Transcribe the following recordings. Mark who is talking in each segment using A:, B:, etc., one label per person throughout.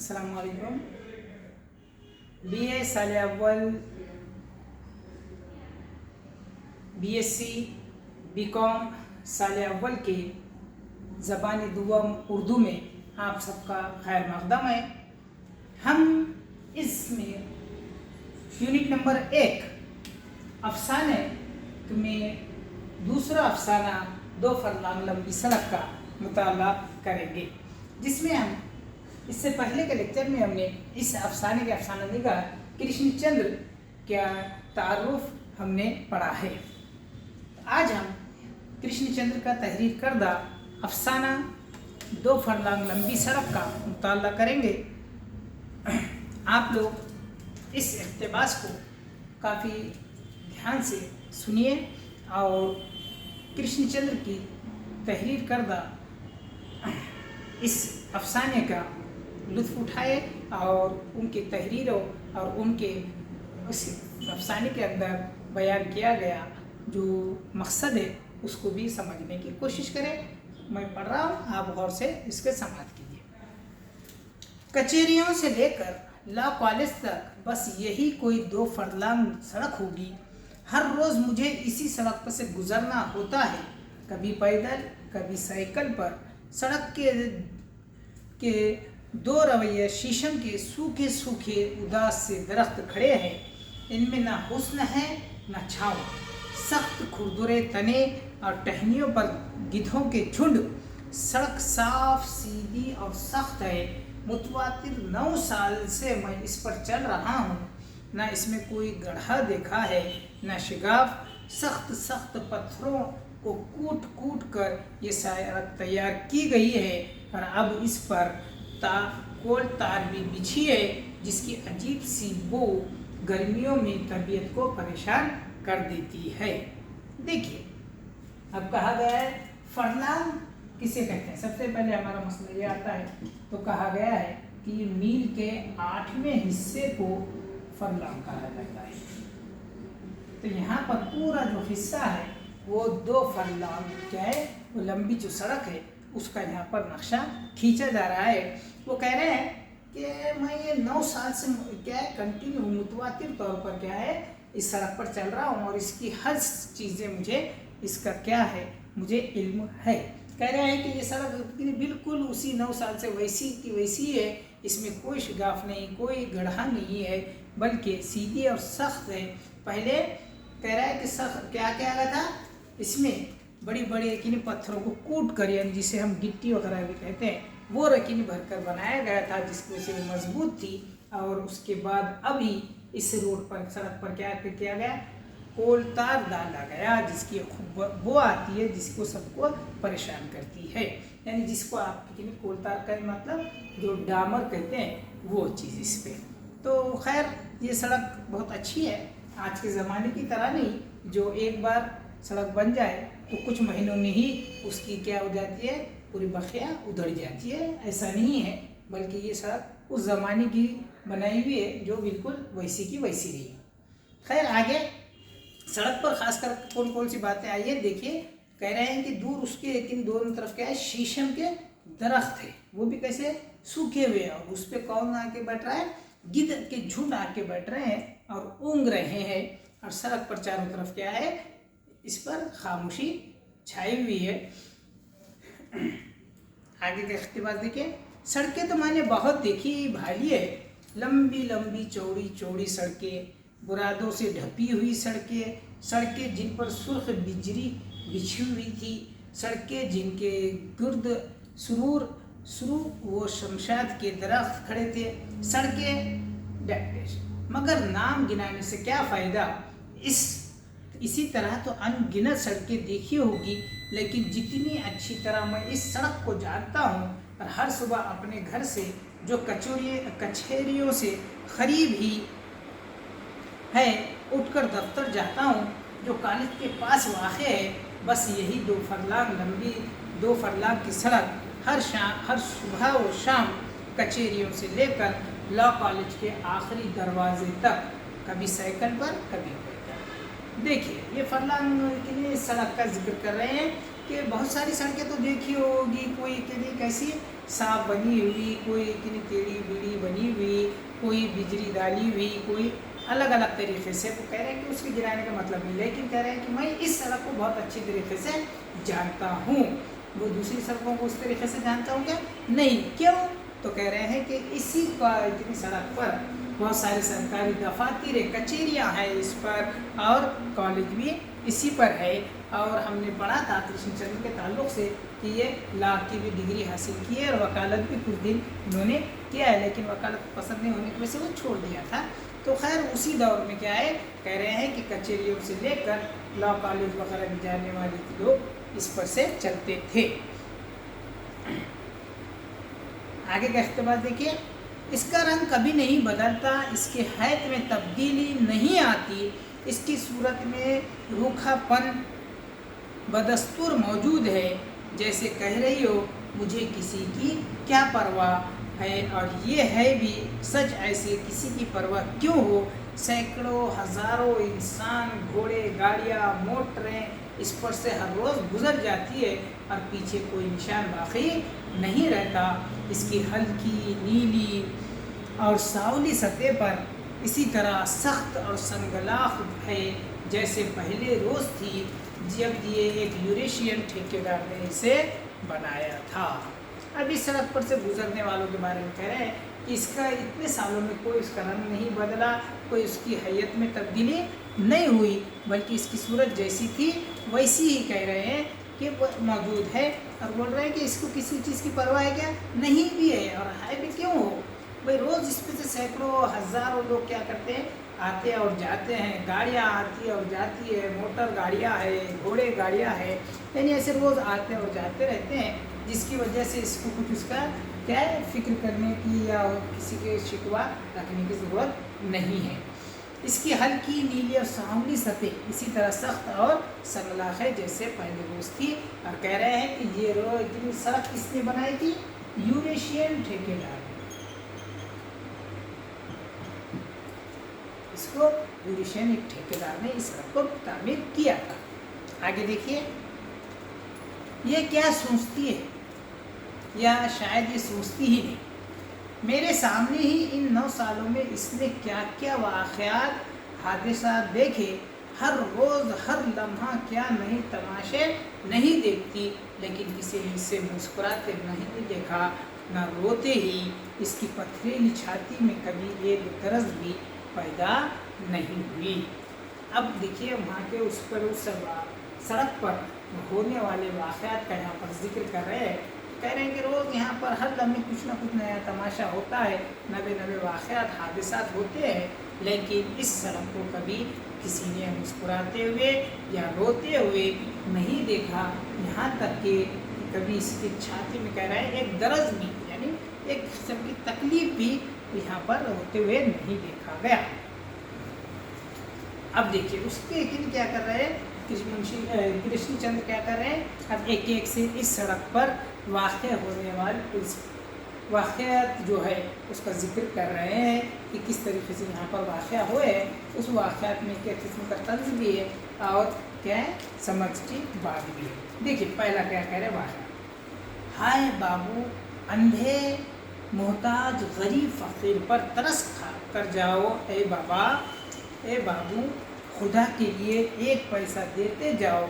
A: अस्सलाम वालेकुम। BA साल अव्वल, BSc BCom साल अव्वल के ज़बान दुवम उर्दू में आप सबका खैर मक़दम है। हम इसमें यूनिट नंबर 1 अफसाने में दूसरा अफसाना दो फरलांग लंबी सड़क का मुताला करेंगे, जिसमें हम इससे पहले के लेक्चर में हमने इस अफसाने के अफसाना निगार कृष्णचंद्र का तारुफ हमने पढ़ा है। आज हम कृष्णचंद्र का तहरीर करदा अफसाना दो फरलांग लंबी सड़क का मुताला करेंगे। आप लोग इस इक़्तिबास को काफ़ी ध्यान से सुनिए और कृष्णचंद्र की तहरीर करदा इस अफसाने का लुत्फ़ उठाए और उनके तहरीरों और उनके उस अफसाने के अंदर बयान किया गया जो मकसद है उसको भी समझने की कोशिश करें। मैं पढ़ रहा हूँ, आप गौर से इसके समाअत कीजिए। कचहरियों से लेकर लॉ कॉलेज तक बस यही कोई दो फरलांग सड़क होगी। हर रोज़ मुझे इसी सड़क पर से गुजरना होता है, कभी पैदल कभी साइकिल पर। सड़क के दो रवैया शीशम के सूखे सूखे उदास से दरख्त खड़े हैं। इनमें ना हुस्न है ना छाँव, सख्त खुरदुरे तने और टहनियों पर गिद्धों के झुंड। सड़क साफ सीधी और सख्त है। मुतवातिर 9 साल से मैं इस पर चल रहा हूँ। ना इसमें कोई गड्ढा देखा है ना शिगाफ। सख्त सख्त पत्थरों को कूट कूट कर ये सड़क तैयार की गई है और अब इस पर कोल तार भी बिछी है, जिसकी अजीब सी बो गर्मियों में तबीयत को परेशान कर देती है। देखिए, अब कहा गया है फरलांग किसे कहते हैं। सबसे पहले हमारा मसला ये आता है, तो कहा गया है कि मील के 8वें हिस्से को फरलांग कहा जाता है। तो यहाँ पर पूरा जो हिस्सा है वो 2 फरलांग क्या है, वो लंबी जो सड़क है उसका यहाँ पर नक्शा खींचा जा रहा है। वो कह रहे हैं कि मैं ये 9 साल से क्या है कंटिन्यू मुतवातिर तौर पर क्या है इस सड़क पर चल रहा हूँ और इसकी हर चीज़ें मुझे इसका क्या है मुझे इल्म है। कह रहे हैं कि ये सड़क बिल्कुल उसी 9 साल से वैसी की वैसी है। इसमें कोई शिगाफ नहीं, कोई गड्ढा नहीं है, बल्कि सीधी और सख्त है। पहले कह रहा है कि सख्त क्या क्या गया था, इसमें बड़ी बड़ी यकीनी पत्थरों को कूट कर, यानी जिसे हम गिट्टी वगैरह भी कहते हैं, वो यकीनी भरकर बनाया गया था, जिसकी वजह से वो मजबूत थी। और उसके बाद अभी इस रोड पर सड़क पर क्या किया गया, कोल तार डाला गया, जिसकी वो आती है जिसको सबको परेशान करती है। यानी जिसको आप कोल तार का मतलब जो डामर कहते हैं वो चीज़ इस पर। तो खैर ये सड़क बहुत अच्छी है, आज के ज़माने की तरह नहीं जो एक बार सड़क बन जाए तो कुछ महीनों में ही उसकी क्या हो जाती है, पूरी बखिया उधड़ जाती है। ऐसा नहीं है, बल्कि ये सड़क उस ज़माने की बनाई हुई है जो बिल्कुल वैसी की वैसी रही। खैर आगे सड़क पर खासकर कौन कौन सी बातें आई है देखिए। कह रहे हैं कि दूर उसके लेकिन दोनों तरफ क्या है, शीशम के दरख्त है, वो भी कैसे सूखे हुए हैं, और उस पर कौन आके बैठ रहा है, गिद्ध के झुंड आके बैठ रहे हैं और ऊँग रहे हैं। और सड़क पर चारों तरफ क्या है, इस पर खामोशी छाई हुई है। आगे का इख्तिबास देखिए। सड़कें तो मैंने बहुत देखी भाली है, लंबी लंबी चौड़ी चौड़ी सड़कें, बुरादों से ढपी हुई सड़कें जिन पर सुर्ख बिजली बिछी हुई थी, सड़कें जिनके गिर्द सुरू वो शमशाद के दरख्त खड़े थे, सड़कें डैश। मगर नाम गिनाने से क्या फ़ायदा, इसी तरह तो अनगिनत सड़कें देखी होगी, लेकिन जितनी अच्छी तरह मैं इस सड़क को जानता हूँ और हर सुबह अपने घर से जो कचहरियों से करीब ही है उठकर दफ्तर जाता हूँ, जो कॉलेज के पास वाक़ है, बस यही 2 फरलांग लंबी 2 फरलांग की सड़क हर सुबह व शाम कचहरियों से लेकर लॉ कॉलेज के आखिरी दरवाजे तक, कभी साइकिल पर कभी पैदल। देखिए ये फरलांग के लिए सड़क का जिक्र कर रहे हैं کہ بہت ساری سڑکیں تو دیکھی ہوگی، کوئی کتنی کیسی صاف بنی ہوئی، کوئی اتنی ٹیڑھی بیڑھی بنی ہوئی، کوئی بجلی ڈالی ہوئی، کوئی الگ الگ طریقے سے. وہ کہہ رہے ہیں کہ اس کے گرانے کا مطلب نہیں، لیکن کہہ رہے ہیں کہ میں اس سڑک کو بہت اچھی طریقے سے جانتا ہوں. وہ دوسری سڑکوں کو اس طریقے سے جانتا ہوں کیا؟ نہیں. کیوں؟ تو کہہ رہے ہیں کہ اسی اتنی سڑک پر بہت سارے سرکاری دفاتر کچہریاں ہیں اس پر، اور کالج بھی اسی پر ہے. اور ہم نے پڑھا تھا کرشن چندر کے تعلق سے کہ یہ لا کی بھی ڈگری حاصل کی ہے، اور وکالت بھی کچھ دن انہوں نے کیا ہے، لیکن وکالت پسند نہیں ہونے کی وجہ سے وہ چھوڑ دیا تھا. تو خیر اسی دور میں کیا ہے، کہہ رہے ہیں کہ کچہریوں سے لے کر لا کالج وغیرہ میں جانے والے لوگ اس پر سے چلتے تھے. آگے کا اقتباس دیکھیے. اس کا رنگ کبھی نہیں بدلتا، اس کے حیط میں تبدیلی نہیں آتی، اس کی صورت میں روکھا پن بدستور موجود ہے. جیسے کہہ رہی ہو مجھے کسی کی کیا پرواہ ہے، اور یہ ہے بھی سچ، ایسے کسی کی پرواہ کیوں ہو. سینکڑوں ہزاروں انسان، گھوڑے، گاڑیاں، موٹریں اس پر سے ہر روز گزر جاتی ہے، اور پیچھے کوئی نشان باقی نہیں رہتا. اس کی ہلکی نیلی اور سانولی سطح پر اسی طرح سخت اور سنگلاخ ہے جیسے پہلے روز تھی جب یہ ایک یوریشین ٹھیکیدار نے اسے بنایا تھا. اب اس سڑک پر سے گزرنے والوں کے بارے میں کہہ رہے ہیں کہ اس کا اتنے سالوں میں کوئی اس کا رنگ نہیں بدلا، کوئی اس کی حیت میں تبدیلی نہیں ہوئی، بلکہ اس کی صورت جیسی تھی ویسی ہی کہہ رہے ہیں کہ وہ موجود ہے. اور بول رہے ہیں کہ اس کو کسی چیز کی پرواہ ہے کیا؟ نہیں بھی ہے. اور ہے بھی کیوں ہو بھائی؟ روز اس پہ سے سینکڑوں ہزاروں لوگ کیا کرتے ہیں، آتے اور جاتے ہیں، گاڑیاں آتی اور جاتی ہے، موٹر گاڑیاں ہے، گھوڑے گاڑیاں ہے، یعنی ایسے روز آتے اور جاتے رہتے ہیں، جس کی وجہ سے اس کو کچھ اس کا کیا ہے فکر کرنے کی یا کسی کے شکوہ رکھنے کی ضرورت نہیں ہے. اس کی ہلکی نیلی اور سانولی سطح اسی طرح سخت اور سنگلاخ ہے جیسے پہلے روز تھی. اور کہہ رہے ہیں کہ یہ سڑک کس نے بنائی تھی؟ یوریشین ٹھیکیدار. اس کو یوریشین ایک ٹھیکیدار نے اس سڑک کو تعمیر کیا تھا. آگے دیکھیے. یہ کیا سوچتی ہے، یا شاید یہ سوچتی ہی نہیں. میرے سامنے ہی ان 9 سالوں میں اس نے کیا کیا واقعات، حادثات دیکھے. ہر روز ہر لمحہ کیا نئے تماشے نہیں دیکھتی، لیکن کسی نے اس سے مسکراتے نہیں دیکھا، نہ روتے ہی. اس کی پتھریلی چھاتی میں کبھی ایک درز بھی پیدا نہیں ہوئی. اب دیکھیے وہاں کے اس پر اس سڑک پر ہونے والے واقعات کا یہاں پر ذکر کر رہے ہیں. کہہ رہے ہیں کہ روز یہاں پر ہر لمحے کچھ نہ کچھ نیا تماشا ہوتا ہے، نئے واقعات حادثات ہوتے ہیں، لیکن اس سڑک کو کبھی کسی نے مسکراتے ہوئے یا روتے ہوئے نہیں دیکھا. یہاں تک کہ کبھی اس کی چھاتی میں کہہ رہے ہیں ایک درز بھی، یعنی ایک قسم کی تکلیف بھی یہاں پر ہوتے ہوئے نہیں دیکھا گیا. اب دیکھیے اس کے کیا کر رہے ہیں کرشن چندر کیا کر رہے ہیں. اب ایک ایک سے اس سڑک پر واقع ہونے والے واقعات جو ہے اس کا ذکر کر رہے ہیں کہ کس طریقے سے یہاں پر واقعہ ہوئے ہیں. اس واقعات میں کیا قسم کا طنز بھی ہے اور کیا ہے سمجھ کی بات بھی ہے. دیکھیے پہلا کیا کہہ رہے واقعہ. ہائے بابو، اندھے محتاج غریب فقیر پر ترس کھا کر جاؤ. اے بابا، اے بابو، خدا کے لیے 1 پیسہ دیتے جاؤ.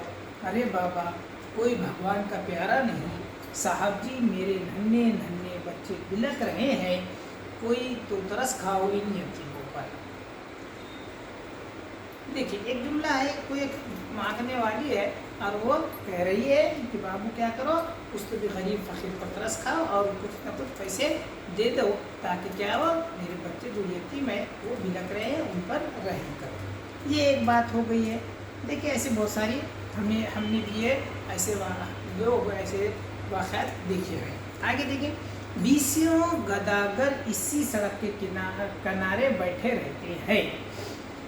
A: ارے بابا، کوئی بھگوان کا پیارا نہیں. صاحب جی، میرے ننھے بچے بلک رہے ہیں، کوئی تو ترس کھاؤ ان یتیموں پر. دیکھیے ایک جملہ ہے، کوئی ایک مانگنے والی ہے اور وہ کہہ رہی ہے کہ بابو کیا کرو، اس کو بھی غریب فقیر پر ترس کھاؤ اور کچھ نہ کچھ پیسے دے دو تاکہ کیا ہو میرے بچے جو یتیم ہے وہ بلک رہے ہیں ان پر رحم کرو. یہ ایک بات ہو گئی ہے. دیکھیے ایسے بہت ساری ہم نے بھی یہ ایسے لوگ ایسے واقعات دیکھے ہیں. آگے دیکھیں. 20 گداگر اسی سڑک کے کنارے بیٹھے رہتے ہیں.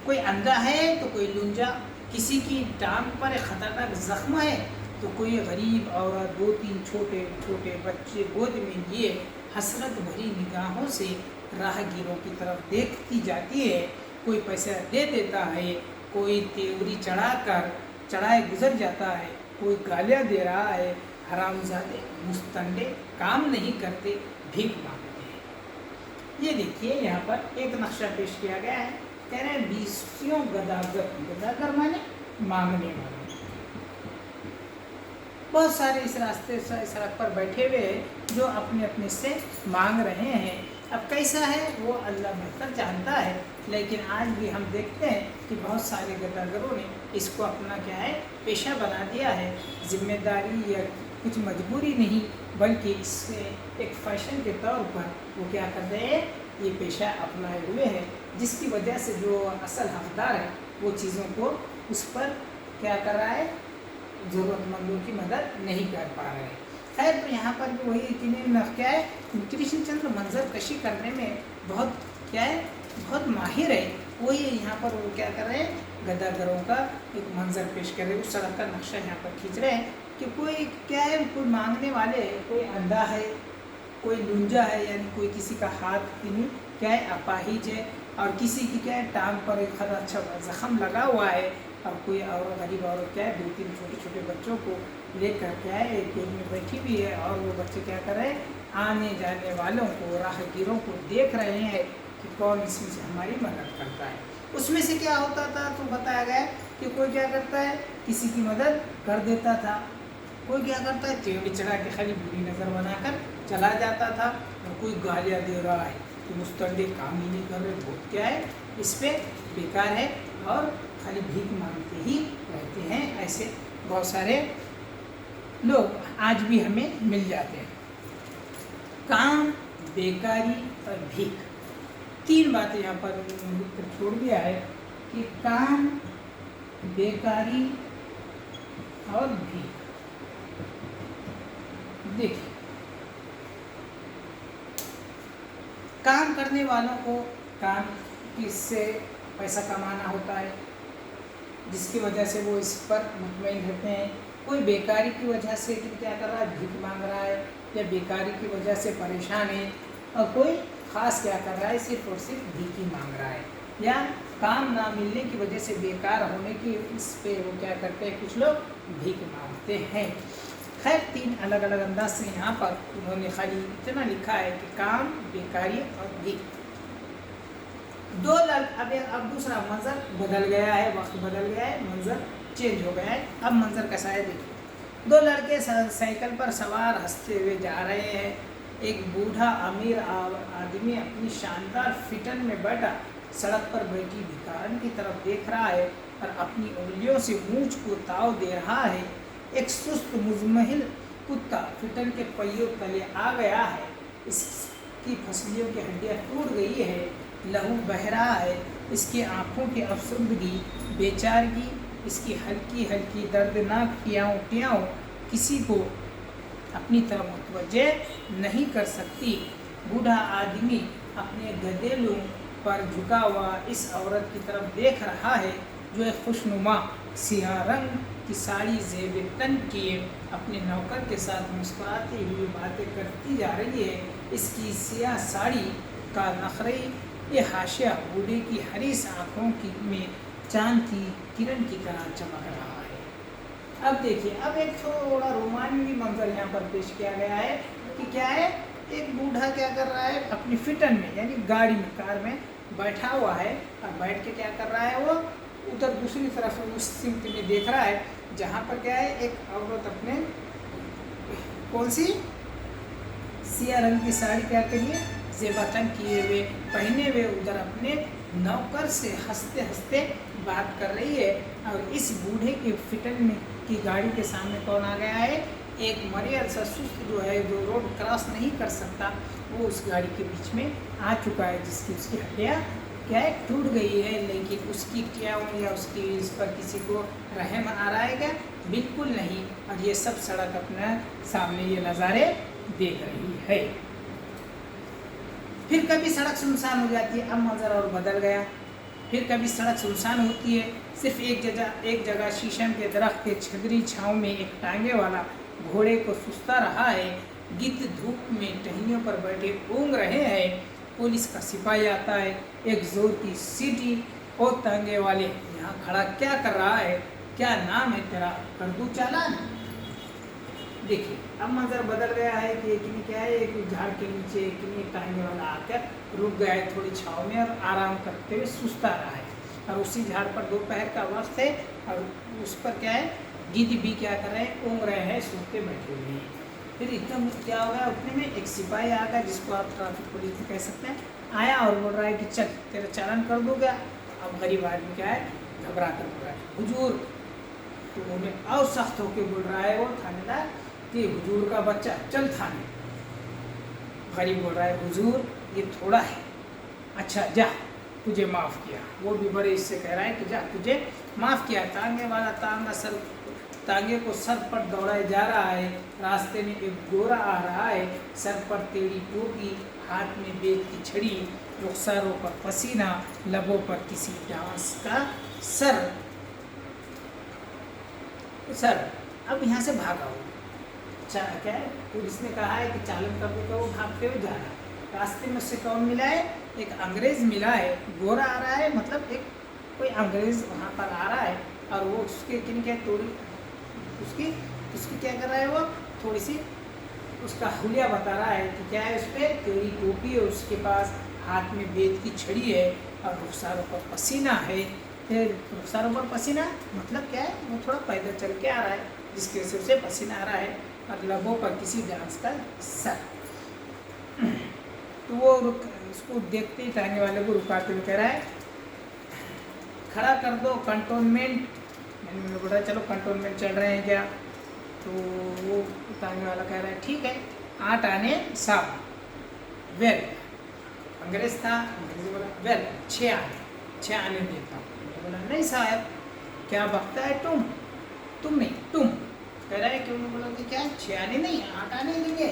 A: کوئی اندھا ہے تو کوئی لنجا، کسی کی ٹانگ پر ایک خطرناک زخم ہے تو کوئی غریب عورت 2-3 چھوٹے چھوٹے بچے گود میں لیے حسرت بھری نگاہوں سے راہ گیروں کی طرف دیکھتی جاتی ہے. کوئی پیسہ دے دیتا ہے، کوئی تیوری چڑھائے گزر جاتا ہے. कोई गालियाँ दे रहा है, हरामजादे मुस्तंडे काम नहीं करते, भीख मांगते हैं। ये देखिए यहाँ पर एक नक्शा पेश किया गया है। कह रहे हैं 20 गदागर, गदागर माने मांगने वाले। बहुत सारे इस रास्ते सड़क पर बैठे हुए हैं जो अपने अपने से मांग रहे हैं। अब कैसा है वो अल्लाह बेहतर जानता है, लेकिन आज भी हम देखते हैं कि बहुत सारे गदागरों ने इसको अपना क्या है पेशा बना दिया है। जिम्मेदारी या कुछ मजबूरी नहीं, बल्कि इससे एक फैशन के तौर पर वो क्या कर रहे हैं, ये पेशा अपनाए हुए हैं, जिसकी वजह से जो असल हकदार है वो चीज़ों को उस पर क्या कर रहा है, ज़रूरतमंदों की मदद नहीं कर पा रहे हैं। खैर, तो यहाँ पर भी वही क्या है, कृष्णचंद्र मंजर कशी करने में बहुत क्या है, बहुत माहिर है। वही यहाँ पर वो क्या कर रहे हैं, गदागरों का एक मंजर पेश कर रहे हैं। उस सड़क का नक्शा यहाँ पर खींच रहे हैं कि कोई क्या है, कोई मांगने वाले है, कोई अंधा है, कोई लुंजा है, यानी कोई किसी का हाथ क्या है अपाहिज है, और किसी की क्या है टांग पर एक अच्छा जख्म लगा हुआ है, और कोई और गरीब औरत क्या है 2-3 छोटे छोटे बच्चों को लेकर क्या है एक पेड़ में बैठी हुई है, और वो बच्चे क्या कर रहे हैं, आने जाने वालों को, राहगीरों को देख रहे हैं कि कौन इसमें से हमारी मदद करता है। उसमें से क्या होता था तो बताया गया कि कोई क्या करता है, किसी की मदद कर देता था, कोई क्या करता है टेढ़ी चढ़ा के खाली बुरी नज़र बनाकर चला जाता था, और कोई गालियाँ दे रहा है कि मुस्तंडे काम ही नहीं कर रहे, बहुत क्या है इस पर बेकार है, और खाली भीख मांगते ही रहते हैं। ऐसे बहुत सारे लोग आज भी हमें मिल जाते हैं। काम, बेकारी और भीख, 3 बातें यहाँ पर लिख कर छोड़ दिया है कि काम, बेकारी और भीख। देखिए, काम करने वालों को काम किससे पैसा कमाना होता है, जिसकी वजह से वो इस पर मुतमईन रहते हैं। कोई बेकारी की वजह से कि क्या कर रहा है, भीख मांग रहा है, या बेकारी की वजह से परेशान है, और कोई ख़ास क्या कर रहा है, सिर्फ और सिर्फ भीख ही मांग रहा है, या काम ना मिलने की वजह से बेकार होने की इस पे वो क्या करते हैं, कुछ लोग भीख मांगते हैं। खैर, 3 अलग अलग अंदाज से यहाँ पर उन्होंने खाली इतना लिखा है कि काम, बेकारी और भीख। 2 लड़के, अब दूसरा मंजर बदल गया है, वक्त बदल गया है, मंजर चेंज हो गया है। अब मंजर कैसा है देखिए, 2 लड़के साइकिल पर सवार हंसते हुए जा रहे हैं। एक बूढ़ा अमीर आदमी अपनी शानदार फिटन में बैठा सड़क पर बैठी भिखारन की तरफ देख रहा है और अपनी उंगलियों से मूंछ को ताव दे रहा है। एक सुस्त मुजमहिल कुत्ता फिटन के पहियों तले आ गया है, इसकी फसलियों की हड्डियाँ टूट गई है, लहू बह रहा है, इसकी आँखों की अफसुर्दगी, बेचारगी, इसकी हल्की हल्की दर्दनाक टियाँ किसी को अपनी तरफ मुतवज्जे नहीं कर सकती। बूढ़ा आदमी अपने गदेलों पर झुका हुआ इस औरत की तरफ देख रहा है जो एक खुशनुमा सियाह रंग की साड़ी ज़ेब तन किए अपने नौकर के साथ मुस्कुराती हुई बातें करती जा रही है। इसकी सियाह साड़ी का नखरई ये हाशिया बूढ़े की हरीस आँखों की में चांद की किरण की तरह चमक रहा है। अब देखिए, अब एक थोड़ा रोमांचक मंजर यहाँ पर पेश किया गया है कि क्या है, एक बूढ़ा क्या कर रहा है, अपनी फिटन में यानी गाड़ी में, कार में बैठा हुआ है, और बैठ के क्या कर रहा है, वो उधर दूसरी तरफ उस सिमत में देख रहा है जहाँ पर क्या है, एक औरत अपने कौन सी सिया रंग की साड़ी क्या करिए ज़ेबतन किए हुए पहने हुए उधर अपने नौकर से हंसते हंसते बात कर रही है। और इस बूढ़े के फिटन में की गाड़ी के सामने कौन आ गया है, एक मरियल सा सुस्त जो है, जो रोड क्रॉस नहीं कर सकता, वो उस गाड़ी के बीच में आ चुका है, जिसकी उसकी हड्डियाँ क्या है टूट गई है। लेकिन उसकी क्या या उसकी इस पर किसी को रहम आ रहा है क्या, बिल्कुल नहीं। और ये सब सड़क अपना सामने ये नज़ारे देख रही है। फिर कभी सड़क सुनसान हो जाती है, अब मंजर और बदल गया। फिर कभी सड़क सुनसान होती है, सिर्फ एक जगह शीशम के दरख्त के छदरी छाँव में एक टांगे वाला घोड़े को सुस्ता रहा है। गिद्ध धूप में टहनियों पर बैठे ऊँग रहे हैं। पुलिस का सिपाही आता है, एक जोर की सीटी, और टांगे वाले यहाँ खड़ा क्या कर रहा है। क्या नाम है तेरा, कर दूं चालान। देखिए अब मंजर बदल गया है कि एक ने क्या है, एक झाड़ के नीचे एक ने टांगे वाला आकर रुक गया है थोड़ी छाँव में और आराम करते हुए सुस्ता रहा है। और उसी झाड़ पर दोपहर का वक्त है और उस पर क्या है, गिद्ध भी क्या कर रहे हैं, ऊँग रहे हैं, सो के बैठे हुए हैं। फिर एकदम क्या हो गया, उतने में एक सिपाही आ गया जिसको आप ट्रैफिक पुलिस भी कह सकते हैं, आया और बोल रहा है कि चल तेरा चालान कर दूँगा। अब गरीब आदमी क्या है, घबरा कर बोल रहा है हुजूर, तो उन्हें और सख्त होकर बोल रहा है वो थानेदार कि हुजूर का बच्चा चल थाने। गरीब बोल रहा है हुजूर ये थोड़ा है, अच्छा जा तुझे माफ़ किया। वो भी बड़े इससे कह रहा है कि जा तुझे माफ़ किया। तांगे वाला तांगे को सर पर दौड़ाए जा रहा है। रास्ते में एक गोरा आ रहा है, सर पर टेढ़ी टोपी, हाथ में बेत की छड़ी, रुखसारों पर पसीना, लबों पर किसी डांस का सर। अब यहाँ से भागा हो। क्या है, पुलिस ने कहा है कि चालन करने का, वो भागते हुए जा रहा है। रास्ते में उससे कौन मिला है, एक अंग्रेज़ मिला है। गोरा आ रहा है, मतलब एक कोई अंग्रेज़ वहाँ पर आ रहा है और वो उसके क्या थोड़ी उसकी क्या कर रहा है, वो थोड़ी सी उसका हुलिया बता रहा है कि क्या है, उस पर टेढ़ी टोपी है, उसके पास हाथ में बेत की छड़ी है और रुखसारों पर पसीना है। रुखसारों पर पसीना मतलब क्या है, वो थोड़ा पैदल चल के आ रहा है जिसकी वजह से उसे पसीना आ रहा है, और लबों पर किसी डांस का सर। तो वो उसको देखते ही टांगे वाले को रुकाते हुए कह रहा है खड़ा कर दो कंटोनमेंट। मैंने बोला चलो कंटोनमेंट चल रहे हैं क्या, तो वो टांगे वाला कह रहा है ठीक है 8 आने साहब। वेल अंग्रेज था, अंग्रेज बोला वेल 6 आने देता हूँ। बोला नहीं साहब क्या बकता है तुम नहीं तुम। कह रहा है कि उन्होंने बोला कि क्या 6 आने नहीं 8 आने देंगे,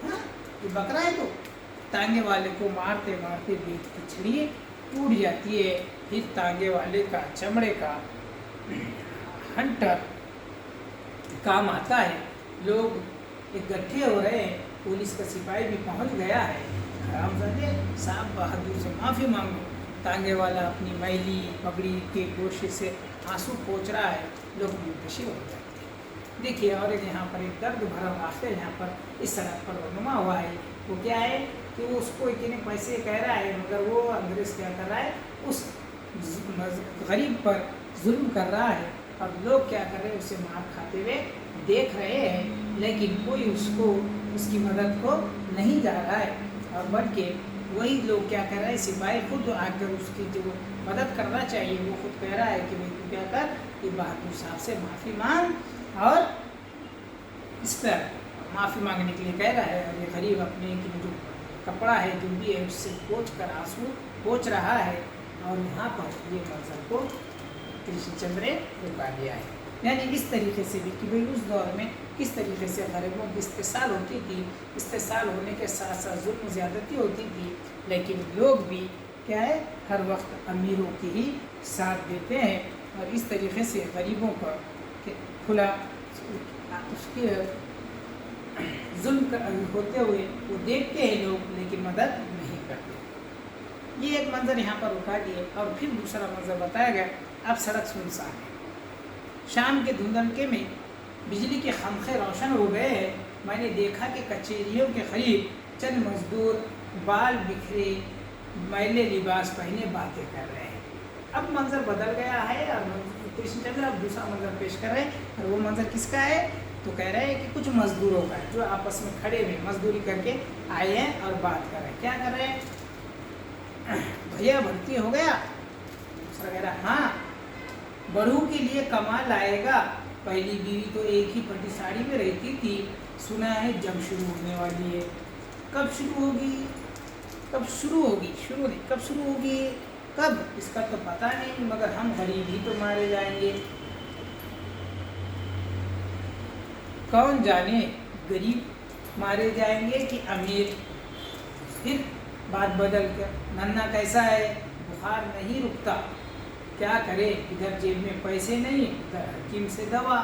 A: हाँ ये बकरा है तो। तांगे वाले को मारते मारते बेत की छड़ी टूट जाती है। फिर तांगे वाले का चमड़े का हंटर काम आता है। लोग इकट्ठे हो रहे हैं, पुलिस का सिपाही भी पहुंच गया है। हरामजादे साहब बहादुर से माफ़ी मांगो। तांगे वाला अपनी मैली पगड़ी के गोशे से आंसू पोंछ रहा है। लोग बेहोशी हो जाते हैं। देखिए और यहाँ पर एक दर्द भरा वाक़या यहाँ पर इस सड़क पर रुनुमा हुआ है। वो क्या है कि वो उसको इतने पैसे कह रहा है, मगर वो अंग्रेज़ क्या कर रहा है, उस गरीब पर जुल्म कर रहा है और लोग क्या कर रहे हैं, उसे मार खाते हुए देख रहे हैं, लेकिन कोई उसको उसकी मदद को नहीं जा रहा है। और बल्कि वही लोग क्या कर रहे हैं, सिपाही खुद आकर उसकी जो मदद करना चाहिए वो खुद कह रहा है कि भाई तू क्या कर, ये बहादुर साहब से माफ़ी मांग। और इस पर माफ़ी मांगने के लिए कह रहा है और ये गरीब अपने जो कपड़ा है जो भी है उससे पोंछ कर आंसू पोंछ रहा है। और यहाँ पर ये मंजर को कृष्णचंद्र ने रुका दिया है। यानी इस तरीके से भी कि भाई उस दौर में किस तरीके से गरीबों की इस्तेसाल होती थी। इस्तेसाल होने के साथ साथ जुल्म ज़्यादती होती थी, लेकिन लोग भी क्या है हर वक्त अमीरों की ही साथ देते हैं। और इस तरीके से गरीबों पर खुला उसके जुल्म होते हुए वो देखते हैं लोग, लेकिन मदद नहीं करते। ये एक मंजर यहाँ पर उठा दिए। और फिर दूसरा मंजर बताया गया। अब सड़क सुनसान है, शाम के धुंधलके में बिजली के खंखे रोशन हो गए हैं। मैंने देखा कि कचहरियों के करीब चंद मजदूर बाल बिखरे मैले लिबास पहने बातें कर रहे हैं। अब मंजर बदल गया है और कृष्णचंद्र अब दूसरा मंजर पेश कर रहे हैं। और वो मंजर किसका है, तो कह रहे हैं कि कुछ मजदूरों का जो आपस में खड़े हुए मजदूरी करके आए हैं और बात कर रहे हैं। क्या कर रहे हैं, भैया भर्ती हो गया। दूसरा कह रहा है हाँ बड़ू के लिए कमाल आएगा। पहली बीवी तो एक ही फटी साड़ी में रहती थी, सुना है जब शुरू होने वाली है। कब शुरू होगी, कब शुरू होगी, शुरू नहीं कब शुरू होगी, कब इसका तो पता नहीं, मगर हम गरीब ही तो मारे जाएंगे। कौन जाने गरीब मारे जाएंगे कि अमीर। फिर बात बदल कर नन्ना कैसा है, बुखार नहीं रुकता, क्या करे, इधर जेब में पैसे नहीं, उधर हकीम से दवा।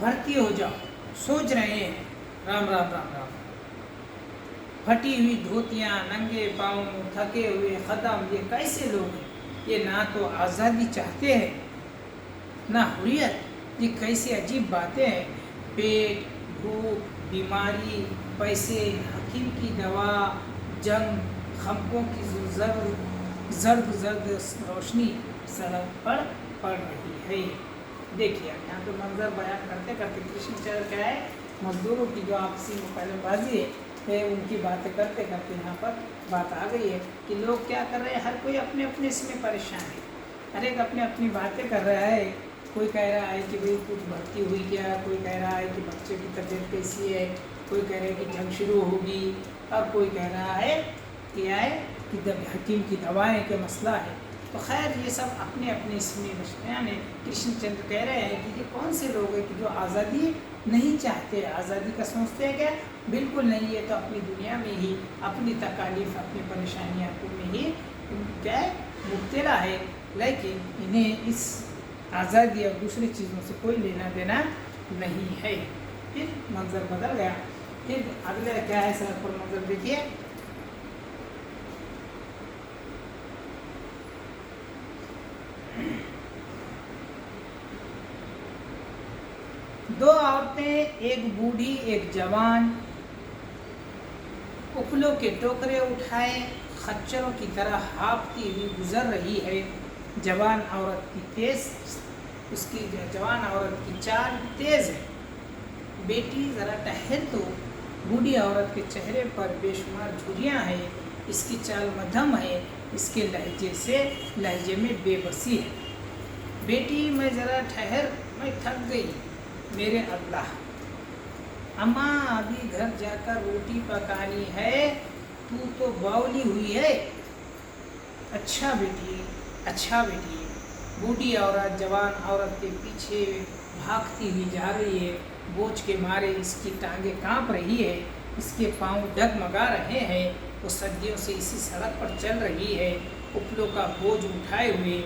A: भर्ती हो जाओ, सोच रहे हैं राम राम राम राम। फटी हुई धोतियाँ, नंगे पाँव, थके हुए कदम, ये कैसे लोग हैं, ये ना तो आज़ादी चाहते हैं ना हुर्रियत। ये कैसी अजीब बातें हैं। पेट, भूख, बीमारी, पैसे, हकीम की दवा, जंग, खम्पों की जर्द जर्द रोशनी सड़क पर पड़ रही है। देखिए यहाँ पे मंजर बयान करते करते कृष्णचंद्र क्या है, मजदूरों की जो आपसी मुकाबलेबाजी है उनकी बातें करते करते यहाँ पर बात आ गई है कि लोग क्या कर रहे हैं, हर कोई अपने अपने इसमें परेशान है, हर एक अपनी अपनी बातें कर रहा है। कोई कह रहा है कि भाई कुछ भर्ती हुई क्या, कोई कह रहा है कि बच्चे की तबीयत कैसी है, कोई कह रहा है कि जंग शुरू होगी, और कोई कह रहा है क्या है कि हकीम की दवाएं का मसला है। तो खैर ये सब अपने अपने इसमें बयान है। कृष्णचंद्र कह रहे हैं कि ये कौन से लोग हैं कि जो आज़ादी नहीं चाहते, आज़ादी का सोचते हैं क्या, बिल्कुल नहीं। है तो अपनी दुनिया में ही अपनी तकालीफ, अपनी परेशानियाँ में ही क्या है मुब्तला है, लेकिन इन्हें इस आज़ादी और दूसरी चीज़ों से कोई लेना देना नहीं है। फिर मंजर बदल गया। फिर अगले क्या है सड़क पर मंजर देखिए। दो औरतें, एक बूढ़ी एक जवान, उपलों के टोकरे उठाए खच्चरों की तरह हाँफती हुई गुजर रही है। जवान औरत की जवान औरत की चाल तेज है। बेटी ज़रा ठहर तो। बूढ़ी औरत के चेहरे पर बेशुमार झुर्रियाँ हैं। इसकी चाल मध्यम है, इसके लहजे में बेबसी है। बेटी मैं ज़रा ठहर, मैं थक गई मेरे अल्लाह। अम्मा अभी घर जाकर रोटी पकानी है, तू तो बावली हुई है। अच्छा बेटी, अच्छा बेटी। बूढ़ी औरत जवान औरत के पीछे भागती हुई जा रही है। बोझ के मारे इसकी टांगें कांप रही है, इसके पांव डगमगा रहे हैं। वो सदियों से इसी सड़क पर चल रही है, उपलों का बोझ उठाए हुए।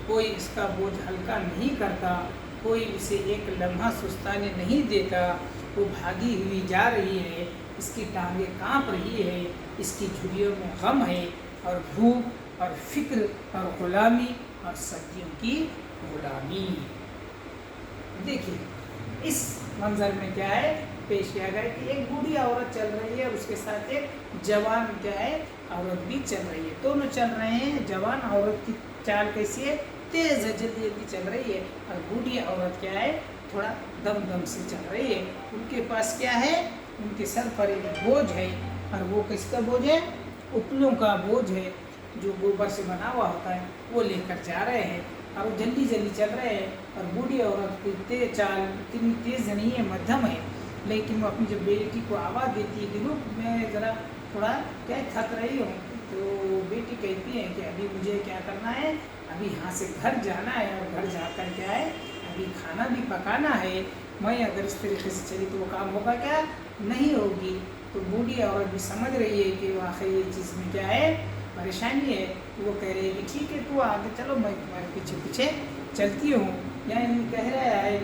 A: कोई इसका बोझ हल्का नहीं करता, कोई उसे एक लम्हा सुस्ताने नहीं देता। वो भागी हुई जा रही है, इसकी टांगें कांप रही है, इसकी झुर्रियों में गम है और भूख और फिक्र और गुलामी और सदियों की गुलामी। देखिए इस मंजर में क्या है पेश किया गया कि एक बूढ़ी औरत चल रही है, उसके साथ एक जवान क्या है औरत भी चल रही है। दोनों चल रहे हैं। जवान औरत की चाल कैसी है, तेज है, जल्दी जल्दी चल रही है, और बूढ़ी औरत क्या है थोड़ा दम दम से चल रही है। उनके पास क्या है, उनके सर पर एक बोझ है, और वो किसका बोझ है, उपलों का बोझ है जो गोबर से बना हुआ होता है, वो लेकर जा रहे हैं। और वो जल्दी जल्दी चल रहे हैं। और बूढ़ी औरत की तेज चाल इतनी तेज़ नहीं है, मध्यम है, लेकिन वो अपनी जब बेटी को आवाज़ देती है कि रुक, मैं ज़रा थोड़ा क्या थक रही हूँ, तो बेटी कहती है कि अभी मुझे क्या करना है, अभी यहाँ से घर जाना है, और घर जाकर क्या है अभी खाना भी पकाना है। मैं अगर इस तरीके से चली तो वो काम होगा क्या, नहीं होगी। तो बूढ़ी औरत भी समझ रही है कि वाकई ये चीज़ में क्या है परेशानी है। वो कह रही है कि ठीक है तू आगे चलो, मैं तुम्हारे पीछे पीछे चलती हूँ। यानी कह रहा है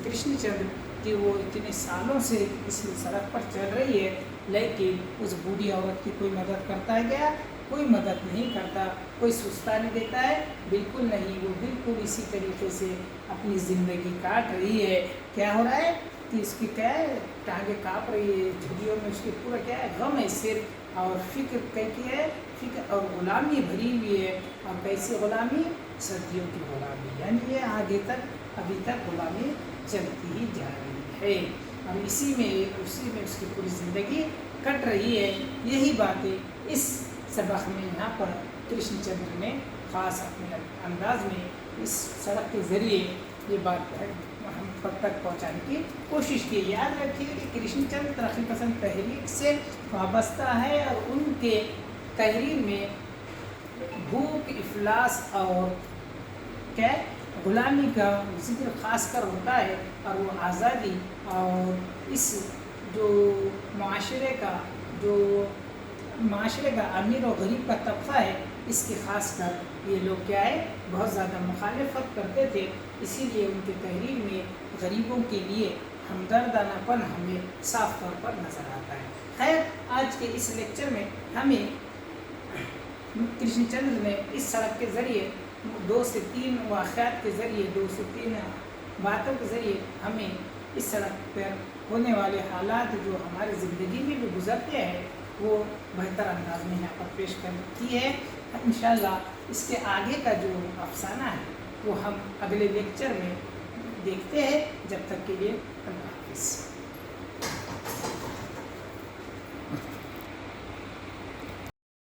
A: कृष्णचंद्र कि वो इतने सालों से इस सड़क पर चल रही है, लेकिन उस बूढ़ी औरत की कोई मदद करता है क्या, कोई मदद नहीं करता, कोई सुस्ताने देता है, बिल्कुल नहीं। वो बिल्कुल इसी तरीके से अपनी ज़िंदगी काट रही है। क्या हो रहा है कि इसकी क्या है टांगें काँप रही है, झुर्रियों में उसके पूरा क्या है गम है, सिर और फिक्र कैसी है, फिक्र और गुलामी भरी हुई है। और कैसी गुलामी, सदियों की गुलामी, यानी ये आगे तक अभी तक गुलामी चलती ही जा रही है, और उसी में उसकी पूरी ज़िंदगी कट रही है। यही बातें इस सबक में यहाँ पर कृष्णचंद्र ने ख़ास अपने अंदाज में इस सड़क के ज़रिए ये बात हम तक पहुँचाने की कोशिश की। याद रखिए कि कृष्णचंद्र तरक्की पसंद तहरीक से वाबस्ता है, और उनके तहरीर में भूख, इफलास और क्या गुलामी का जिक्र खास कर होता है। और वो आज़ादी और इस जो माशरे का अमीर और गरीब का तबका है, इसके खास कर ये लोग क्या है बहुत ज़्यादा मुखालफत करते थे। इसीलिए उनके तहरीर में गरीबों के लिए हमदर्दानापन हमें साफ तौर पर नज़र आता है। खैर आज के इस लेक्चर में हमें कृष्णचंद्र ने इस सड़क के ज़रिए 2 سے 3 واقعات کے ذریعے 2 سے 3 باتوں کے ذریعے ہمیں اس سڑک پر ہونے والے حالات جو ہماری زندگی میں بھی گزرتے ہیں وہ بہتر انداز میں یہاں پر پیش کرتی ہے۔ انشاءاللہ اس کے آگے کا جو افسانہ ہے وہ ہم اگلے لیکچر میں دیکھتے ہیں۔ جب تک کے لیے اللہ حافظ۔